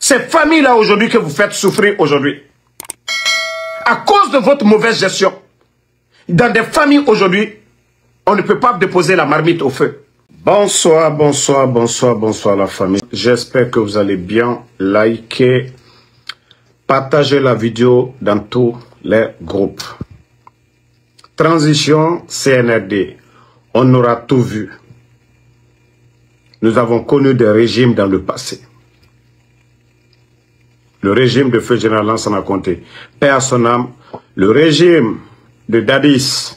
Ces familles-là aujourd'hui que vous faites souffrir aujourd'hui, à cause de votre mauvaise gestion, dans des familles aujourd'hui, on ne peut pas déposer la marmite au feu. Bonsoir, bonsoir, bonsoir, bonsoir la famille. J'espère que vous allez bien. Likez, partagez la vidéo dans tous les groupes. Transition CNRD. On aura tout vu. Nous avons connu des régimes dans le passé. Le régime de feu général Lansana Conté, paix à son âme. Le régime de Dadis,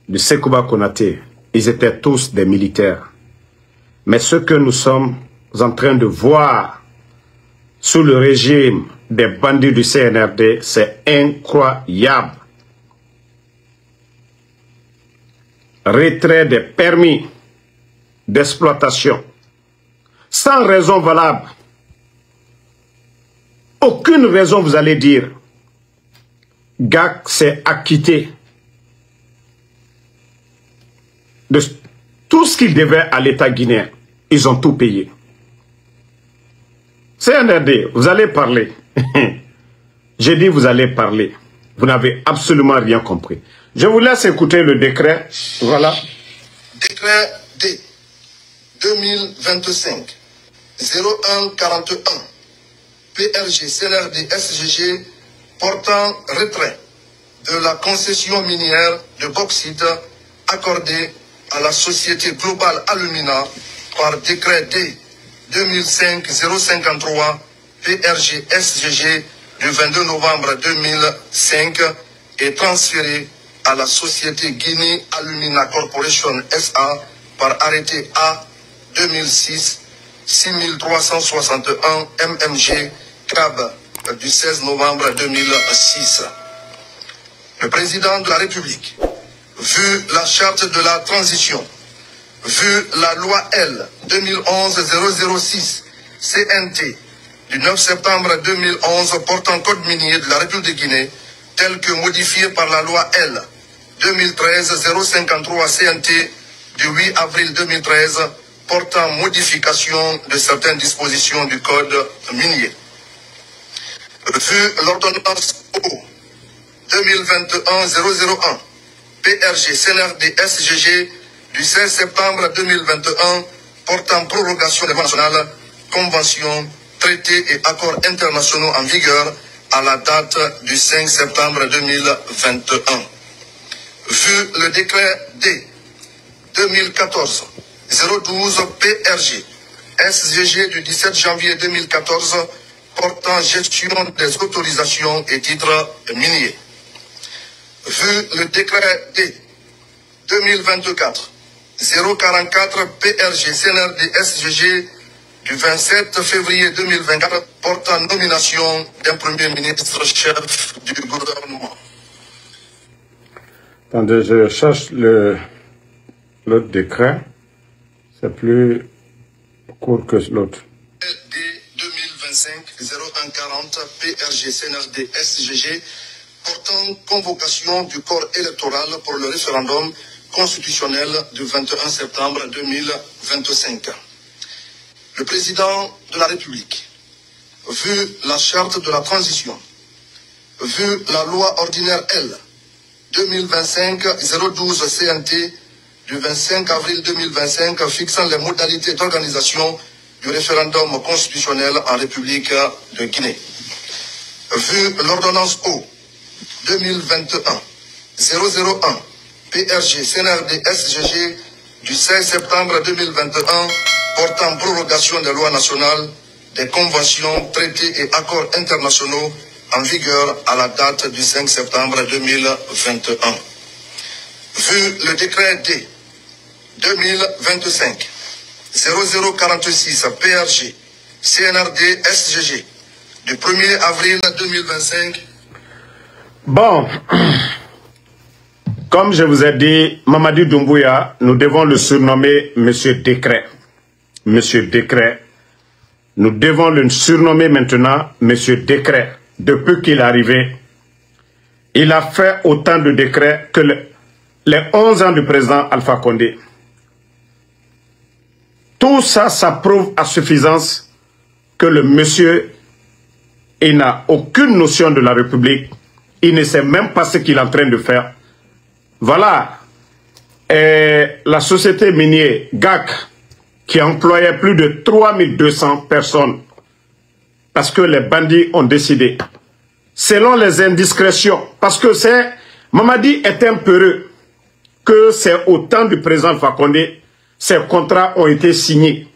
de Sekouba Konaté, ils étaient tous des militaires. Mais ce que nous sommes en train de voir sous le régime des bandits du CNRD, c'est incroyable. Retrait des permis d'exploitation, sans raison valable. Aucune raison, vous allez dire. GAC s'est acquitté de tout ce qu'il devait à l'État guinéen. Ils ont tout payé. CNRD, vous allez parler. J'ai dit vous allez parler. Vous n'avez absolument rien compris. Je vous laisse écouter le décret. Voilà. Décret D 2025 0141 PRG CNRD SGG portant retrait de la concession minière de bauxite accordée à la société Global Alumina par décret D 2005-053 PRG SGG du 22 novembre 2005 et transféré à la société Guinée Alumina Corporation SA par arrêté A 2006 6361 MMG CRAB du 16 novembre 2006. Le président de la République, vu la charte de la transition, vu la loi L 2011-006 CNT du 9 septembre 2011 portant code minier de la République de Guinée, tel que modifié par la loi L 2013-053 CNT du 8 avril 2013 portant modification de certaines dispositions du code minier. Vu l'ordonnance O 2021-001 PRG CNRD SGG du 16 septembre 2021 portant prorogation des lois nationales, conventions, traités et accords internationaux en vigueur à la date du 5 septembre 2021. Vu le décret D 2014-012 PRG SGG du 17 janvier 2014 portant gestion des autorisations et titres miniers. Vu le décret D 2024-044 PRG CNRD SGG du 27 février 2024 portant nomination d'un premier ministre chef du gouvernement. Attendez, je cherche l'autre décret. C'est plus court que l'autre. D 2025-0140 PRG CNRD SGG portant convocation du corps électoral pour le référendum constitutionnel du 21 septembre 2025. Le président de la République, vu la charte de la transition, vu la loi ordinaire L 2025-012 CNT du 25 avril 2025 fixant les modalités d'organisation du référendum constitutionnel en République de Guinée. Vu l'ordonnance O 2021-001 PRG CNRD SGG du 16 septembre 2021 portant prorogation des lois nationales, des conventions, traités et accords internationaux en vigueur à la date du 5 septembre 2021. Vu le décret D 2025-0046 PRG CNRD SGG du 1er avril 2025. Bon, comme je vous ai dit, Mamadi Doumbouya, nous devons le surnommer Monsieur Décret. Monsieur Décret. Nous devons le surnommer maintenant Monsieur Décret. Depuis qu'il est arrivé, il a fait autant de décrets que les 11 ans du président Alpha Condé. Tout ça, ça prouve à suffisance que le monsieur, il n'a aucune notion de la République. Il ne sait même pas ce qu'il est en train de faire. Voilà. Et la société minière GAC, qui employait plus de 3200 personnes, parce que les bandits ont décidé, selon les indiscrétions, parce que c'est, Mamadi est un peureux, que c'est au temps du président Alpha Condé, ces contrats ont été signés.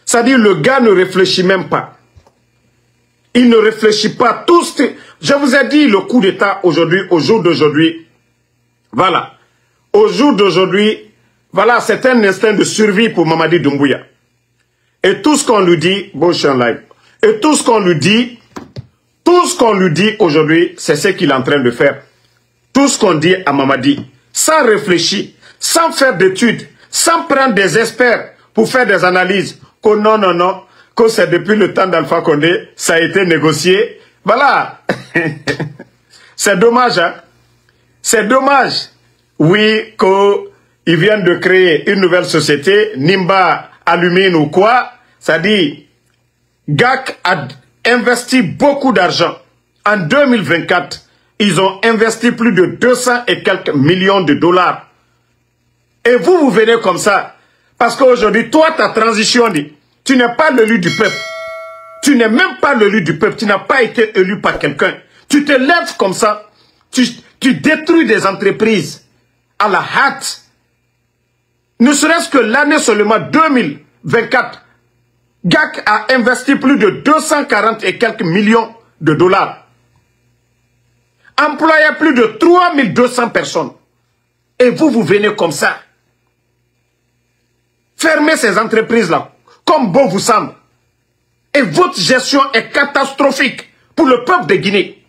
C'est-à-dire le gars ne réfléchit même pas. Il ne réfléchit pas. Tous, je vous ai dit le coup d'État aujourd'hui, au jour d'aujourd'hui. Voilà. Au jour d'aujourd'hui, voilà, c'est un instinct de survie pour Mamadi Doumbouya. Et tout ce qu'on lui dit, bon, je suis en live. Et tout ce qu'on lui dit aujourd'hui, c'est ce qu'il est en train de faire. Tout ce qu'on dit à Mamadi, sans réfléchir, sans faire d'études, sans prendre des experts pour faire des analyses, que non, que c'est depuis le temps d'Alpha Condé, ça a été négocié. Voilà. C'est dommage, hein. C'est dommage. Oui, qu'ils viennent de créer une nouvelle société, Nimba Alumine ou quoi. Ça dit, GAC a investi beaucoup d'argent. En 2024, ils ont investi plus de 200 et quelques millions de dollars. Et vous venez comme ça. Parce qu'aujourd'hui, toi, ta transition dit, tu n'es pas l'élu du peuple. Tu n'es même pas l'élu du peuple. Tu n'as pas été élu par quelqu'un. Tu te lèves comme ça. Tu détruis des entreprises à la hâte. Ne serait-ce que l'année seulement 2024, GAC a investi plus de 240 et quelques millions de dollars. Employé plus de 3200 personnes. Et vous venez comme ça. Fermez ces entreprises-là, comme bon vous semble. Et votre gestion est catastrophique pour le peuple de Guinée.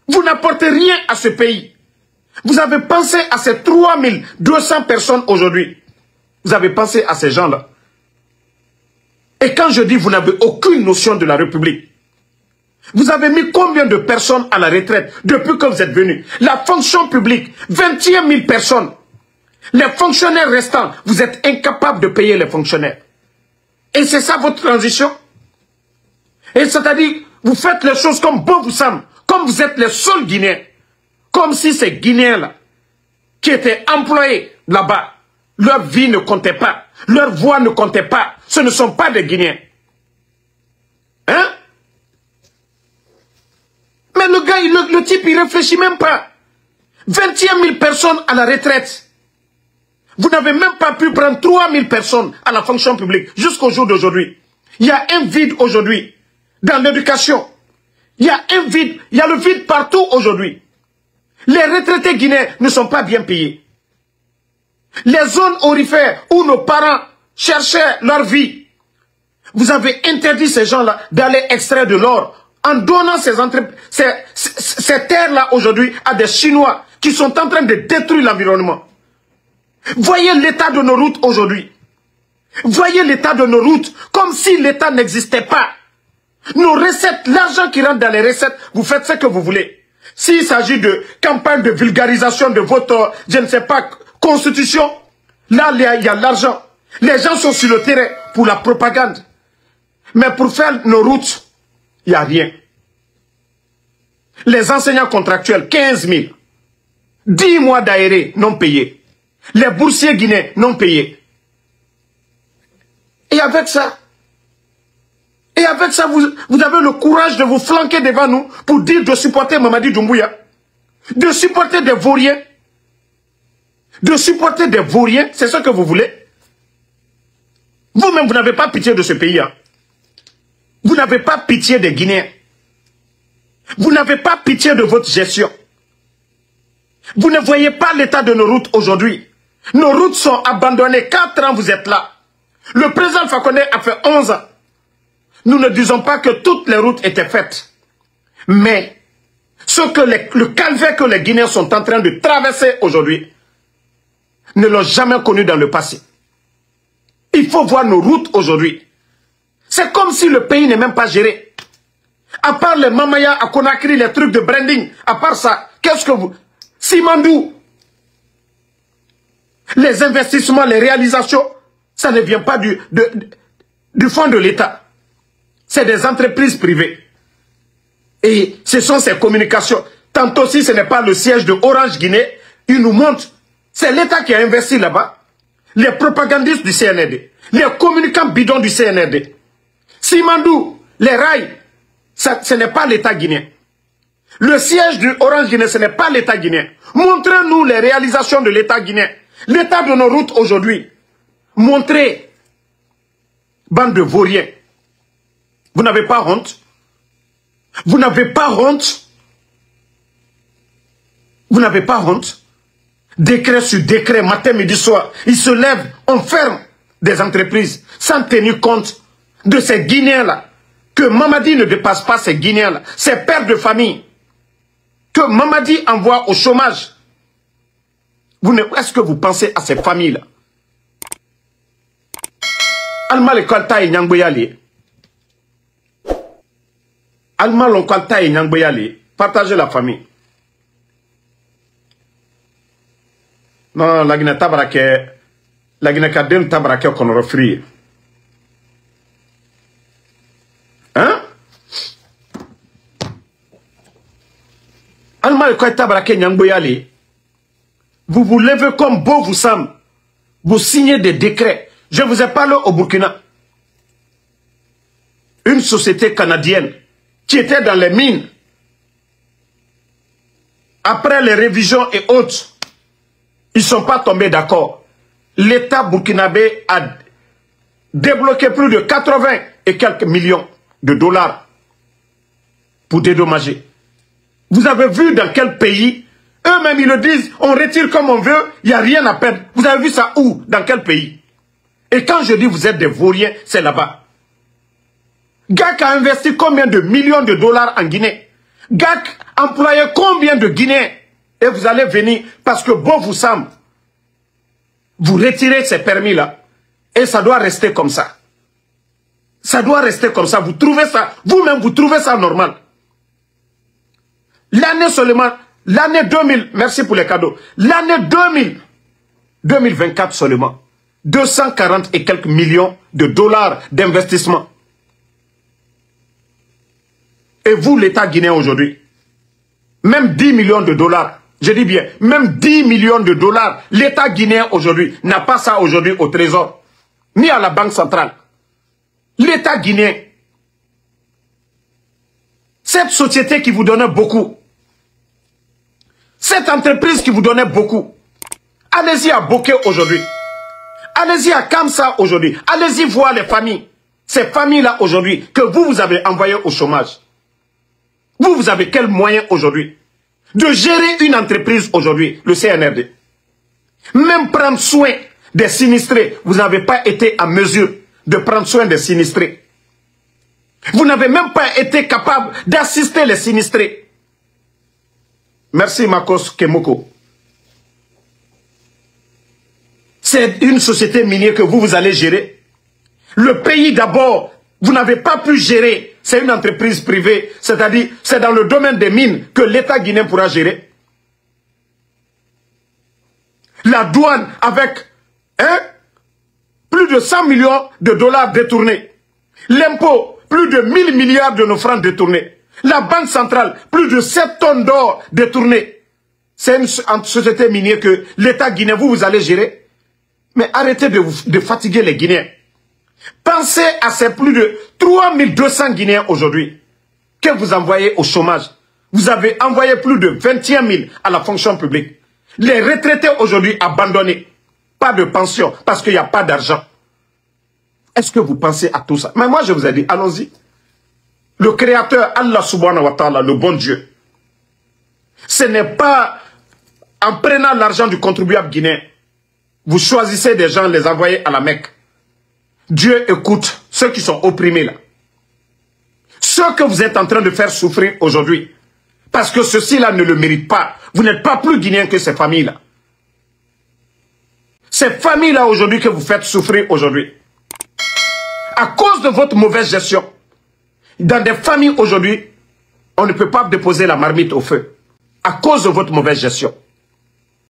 Vous n'apportez rien à ce pays. Vous avez pensé à ces 3200 personnes aujourd'hui. Vous avez pensé à ces gens-là. Et quand je dis vous n'avez aucune notion de la République, vous avez mis combien de personnes à la retraite depuis que vous êtes venus? La fonction publique, 21 000 personnes. Les fonctionnaires restants, vous êtes incapables de payer les fonctionnaires. Et c'est ça votre transition? Et c'est-à-dire, vous faites les choses comme bon vous semble, comme vous êtes les seuls Guinéens. Comme si ces Guinéens-là, qui étaient employés là-bas, leur vie ne comptait pas, leur voix ne comptait pas. Ce ne sont pas des Guinéens. Hein? Mais le gars, le type, il réfléchit même pas. 21 000 personnes à la retraite. Vous n'avez même pas pu prendre 3 000 personnes à la fonction publique jusqu'au jour d'aujourd'hui. Il y a un vide aujourd'hui dans l'éducation. Il y a un vide, il y a le vide partout aujourd'hui. Les retraités guinéens ne sont pas bien payés. Les zones aurifères où nos parents cherchaient leur vie, vous avez interdit ces gens-là d'aller extraire de l'or en donnant ces terres-là aujourd'hui à des Chinois qui sont en train de détruire l'environnement. Voyez l'état de nos routes aujourd'hui. Voyez l'état de nos routes comme si l'état n'existait pas. Nos recettes, l'argent qui rentre dans les recettes, vous faites ce que vous voulez. S'il s'agit de campagne de vulgarisation de votre, je ne sais pas, constitution, là, il y a l'argent. Les gens sont sur le terrain pour la propagande. Mais pour faire nos routes, il n'y a rien. Les enseignants contractuels, 15 000. 10 mois d'aéré non payés. Les boursiers guinéens non payés. Et avec ça, vous avez le courage de vous flanquer devant nous pour dire de supporter Mamadi Doumbouya. De supporter des vauriens. De supporter des vauriens, c'est ce que vous voulez. Vous-même, vous n'avez pas pitié de ce pays. Hein. Vous n'avez pas pitié des Guinéens. Vous n'avez pas pitié de votre gestion. Vous ne voyez pas l'état de nos routes aujourd'hui. Nos routes sont abandonnées. 4 ans, vous êtes là. Le président Alpha Condé a fait 11 ans. Nous ne disons pas que toutes les routes étaient faites. Mais le calvaire que les Guinéens sont en train de traverser aujourd'hui ne l'ont jamais connu dans le passé. Il faut voir nos routes aujourd'hui. C'est comme si le pays n'est même pas géré. À part les Mamaya à Conakry, les trucs de branding, à part ça, qu'est-ce que vous... Simandou, les investissements, les réalisations, ça ne vient pas du fond de l'État. c'est des entreprises privées. Et ce sont ces communications. Tantôt, si ce n'est pas le siège de Orange Guinée, ils nous montrent. C'est l'État qui a investi là-bas. Les propagandistes du CNRD. Les communicants bidons du CNRD. Simandou, les rails, ce n'est pas l'État guinéen. Le siège de Orange Guinée, ce n'est pas l'État guinéen. Montrez-nous les réalisations de l'État guinéen. L'état de nos routes aujourd'hui. Montrez. Bande de vauriens. Vous n'avez pas honte? Vous n'avez pas honte? Vous n'avez pas honte? Décret sur décret, matin, midi, soir. Ils se lèvent, on ferme des entreprises sans tenir compte de ces Guinéens-là. Que Mamadi ne dépasse pas ces Guinéens-là. Ces pères de famille. Que Mamadi envoie au chômage. Est-ce que vous pensez à ces familles-là? Alma le kalta et Nyangboyali. Alma le kalta et Nyangboyali. Partagez la famille. Non, la Guinée tabarake. La Guinée kadem tabarake qu'on refrie. Hein? Alma le kalta tabarake Nyangboyali. Vous vous levez comme beau vous semble. Vous signez des décrets. Je vous ai parlé au Burkina. Une société canadienne qui était dans les mines. Après les révisions et autres, ils ne sont pas tombés d'accord. L'État burkinabé a débloqué plus de 80 et quelques millions de dollars pour dédommager. Vous avez vu dans quel pays? Eux-mêmes, ils le disent, on retire comme on veut, il n'y a rien à perdre. Vous avez vu ça où? Dans quel pays? Et quand je dis vous êtes des vauriens, c'est là-bas. GAC a investi combien de millions de dollars en Guinée? GAC employait combien de Guinéens? Et vous allez venir, parce que bon vous semble, vous retirez ces permis-là. Et ça doit rester comme ça. Ça doit rester comme ça. Vous trouvez ça, vous-même, vous trouvez ça normal. L'année seulement... L'année 2000, merci pour les cadeaux. L'année 2024 seulement. 240 et quelques millions de dollars d'investissement. Et vous, l'État guinéen aujourd'hui, même 10 millions de dollars, je dis bien, même 10 millions de dollars, l'État guinéen aujourd'hui n'a pas ça aujourd'hui au Trésor, ni à la Banque centrale. L'État guinéen, cette société qui vous donnait beaucoup, cette entreprise qui vous donnait beaucoup, allez-y à Boké aujourd'hui. Allez-y à Kamsa aujourd'hui. Allez-y voir les familles. Ces familles-là aujourd'hui que vous avez envoyées au chômage. Vous avez quel moyen aujourd'hui de gérer une entreprise aujourd'hui, le CNRD? Même prendre soin des sinistrés, vous n'avez pas été en mesure de prendre soin des sinistrés. Vous n'avez même pas été capable d'assister les sinistrés. Merci Makos Kemoko. C'est une société minière que vous allez gérer. Le pays d'abord, vous n'avez pas pu gérer. C'est une entreprise privée. C'est-à-dire, c'est dans le domaine des mines que l'État guinéen pourra gérer. La douane avec plus de 100 millions de dollars détournés. L'impôt, plus de 1000 milliards de nos francs détournés. La Banque centrale, plus de 7 tonnes d'or détournées. C'est une société minière que l'État guinéen, vous allez gérer. Mais arrêtez de fatiguer les Guinéens. Pensez à ces plus de 3200 Guinéens aujourd'hui que vous envoyez au chômage. Vous avez envoyé plus de 21 000 à la fonction publique. Les retraités aujourd'hui abandonnés. Pas de pension parce qu'il n'y a pas d'argent. Est-ce que vous pensez à tout ça? Mais moi je vous ai dit, allons-y. Le créateur Allah subhanahu wa ta'ala, le bon Dieu. Ce n'est pas en prenant l'argent du contribuable guinéen. Vous choisissez des gens, les envoyez à la Mecque. Dieu écoute ceux qui sont opprimés là. Ceux que vous êtes en train de faire souffrir aujourd'hui. Parce que ceux-ci-là ne le méritent pas. Vous n'êtes pas plus guinéen que ces familles-là. Ces familles-là aujourd'hui que vous faites souffrir aujourd'hui. À cause de votre mauvaise gestion. Dans des familles aujourd'hui, on ne peut pas déposer la marmite au feu. À cause de votre mauvaise gestion.